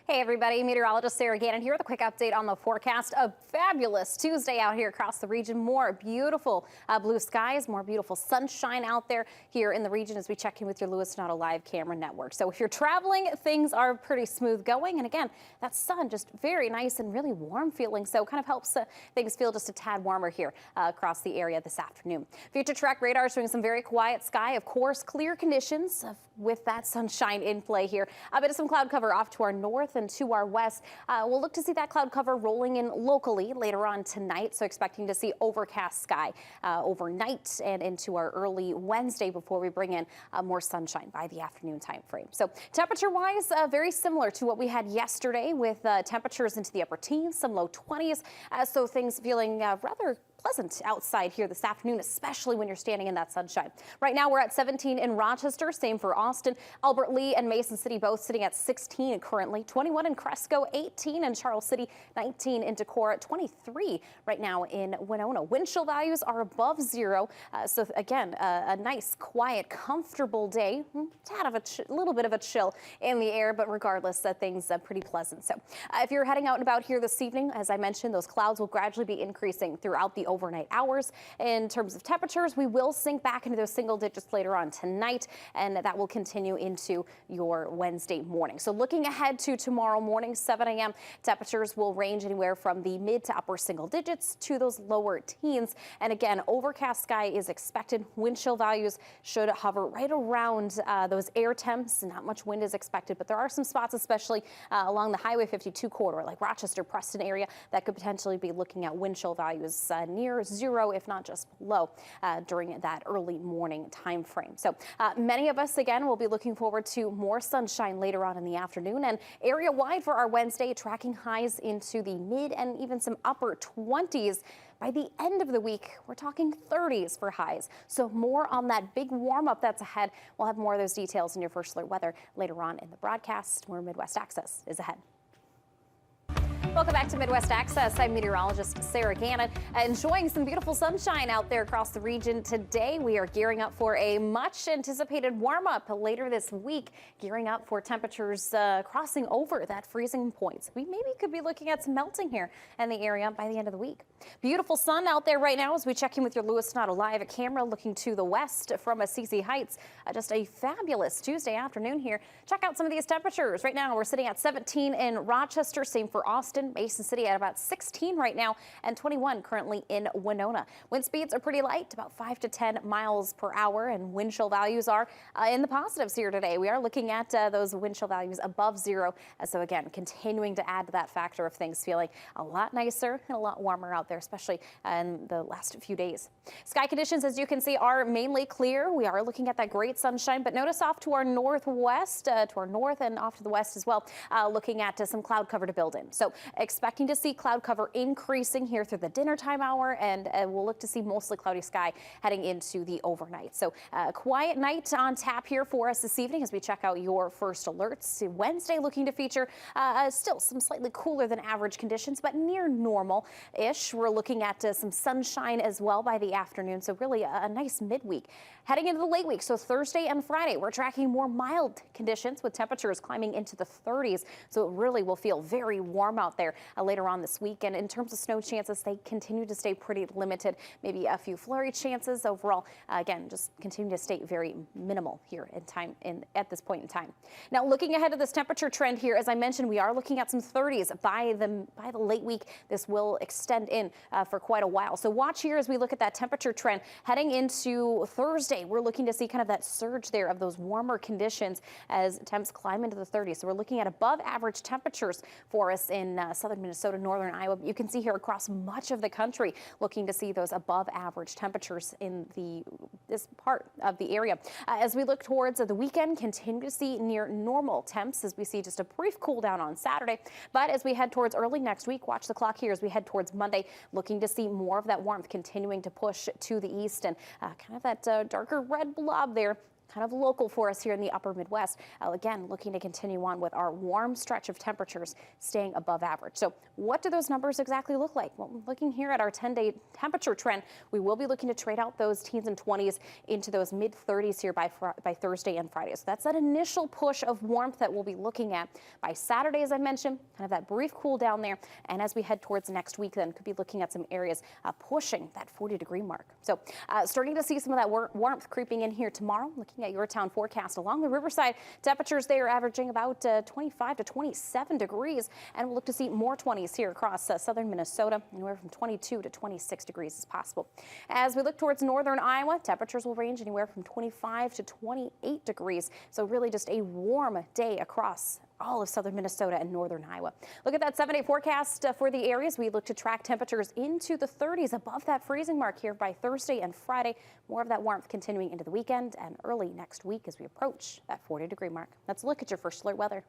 Hey everybody, meteorologist Sarah Gannon here with a quick update on the forecast. A fabulous Tuesday out here across the region. More beautiful blue skies, more beautiful sunshine out there here in the region as we check in with your Lewis Not Alive camera network. So if you're traveling, things are pretty smooth going. And again, that sun just very nice and really warm feeling. So kind of helps things feel just a tad warmer here across the area this afternoon. Future track radar showing some very quiet sky. Of course, clear conditions with that sunshine in play here. A bit of some cloud cover off to our north and to our west. We'll look to see that cloud cover rolling in locally later on tonight. So expecting to see overcast sky overnight and into our early Wednesday before we bring in more sunshine by the afternoon time frame. So temperature wise, very similar to what we had yesterday with temperatures into the upper teens, some low 20s. So things feeling rather pleasant outside here this afternoon, especially when you're standing in that sunshine. Right now we're at 17 in Rochester, same for Austin. Albert Lee and Mason City both sitting at 16 currently, 21 in Cresco, 18 in Charles City, 19 in Decorah, 23 right now in Winona. Wind chill values are above zero. So again, a nice, quiet, comfortable day. Tad of a little bit of a chill in the air, but regardless, things pretty pleasant. So if you're heading out and about here this evening, as I mentioned, those clouds will gradually be increasing throughout the overnight hours. In terms of temperatures, we will sink back into those single digits later on tonight, and that will continue into your Wednesday morning. So looking ahead to tomorrow morning, 7 a.m., temperatures will range anywhere from the mid to upper single digits to those lower teens. And again, overcast sky is expected. Wind chill values should hover right around those air temps. Not much wind is expected, but there are some spots, especially along the Highway 52 corridor, like Rochester, Preston area, that could potentially be looking at wind chill values near zero, if not just below, during that early morning time frame. So many of us, again, will be looking forward to more sunshine later on in the afternoon, and area wide for our Wednesday, tracking highs into the mid and even some upper 20s. By the end of the week, we're talking 30s for highs. So more on that big warm up that's ahead. We'll have more of those details in your First Alert weather later on in the broadcast. More Midwest Access is ahead. Welcome back to Midwest Access. I'm meteorologist Sarah Gannon. Enjoying some beautiful sunshine out there across the region today. We are gearing up for a much anticipated warm up later this week, gearing up for temperatures crossing over that freezing point. We maybe could be looking at some melting here in the area by the end of the week. Beautiful sun out there right now as we check in with your Lewis Not Alive camera looking to the west from Assisi Heights. Just a fabulous Tuesday afternoon here. Check out some of these temperatures. Right now we're sitting at 17 in Rochester, same for Austin. Mason City at about 16 right now, and 21 currently in Winona. Wind speeds are pretty light, about 5 to 10 miles per hour, and wind chill values are in the positives here today. We are looking at those wind chill values above zero. So again, continuing to add to that factor of things feeling a lot nicer and a lot warmer out there, especially in the last few days. Sky conditions, as you can see, are mainly clear. We are looking at that great sunshine, but notice off to our northwest, to our north and off to the west as well, looking at some cloud cover to build in. So expecting to see cloud cover increasing here through the dinner time hour, and we'll look to see mostly cloudy sky heading into the overnight. So a quiet night on tap here for us this evening as we check out your first alerts. Wednesday looking to feature still some slightly cooler than average conditions, but near normal-ish. We're looking at some sunshine as well by the afternoon, so really a nice midweek. Heading into the late week, so Thursday and Friday, we're tracking more mild conditions with temperatures climbing into the 30s, so it really will feel very warm out there later on this week. And in terms of snow chances, they continue to stay pretty limited, maybe a few flurry chances. Overall, again, just continue to stay very minimal here at this point in time. Now, looking ahead to this temperature trend here, as I mentioned, we are looking at some 30s by the late week. This will extend in for quite a while. So watch here as we look at that temperature trend heading into Thursday. We're looking to see kind of that surge there of those warmer conditions as temps climb into the 30s. So we're looking at above average temperatures for us in southern Minnesota, northern Iowa. You can see here across much of the country looking to see those above average temperatures in this part of the area. As we look towards the weekend, continue to see near normal temps as we see just a brief cool down on Saturday. But as we head towards early next week, watch the clock here as we head towards Monday, looking to see more of that warmth continuing to push to the east and kind of that darker red blob there kind of local for us here in the upper Midwest. Again, looking to continue on with our warm stretch of temperatures staying above average. So what do those numbers exactly look like? Well, looking here at our 10-day temperature trend, we will be looking to trade out those teens and 20s into those mid-30s here by Thursday and Friday. So that's that initial push of warmth that we'll be looking at. By Saturday, as I mentioned, kind of that brief cool down there. And as we head towards next week, then could be looking at some areas pushing that 40-degree mark. So starting to see some of that warmth creeping in here tomorrow. Looking at your town forecast along the riverside, temperatures they are averaging about 25 to 27 degrees, and we'll look to see more 20s here across southern Minnesota. Anywhere from 22 to 26 degrees is possible. As we look towards northern Iowa, temperatures will range anywhere from 25 to 28 degrees. So really just a warm day across all of southern Minnesota and northern Iowa. Look at that 7-day forecast for the areas. We look to track temperatures into the 30s above that freezing mark here by Thursday and Friday. More of that warmth continuing into the weekend and early next week as we approach that 40-degree mark. Let's look at your first alert weather.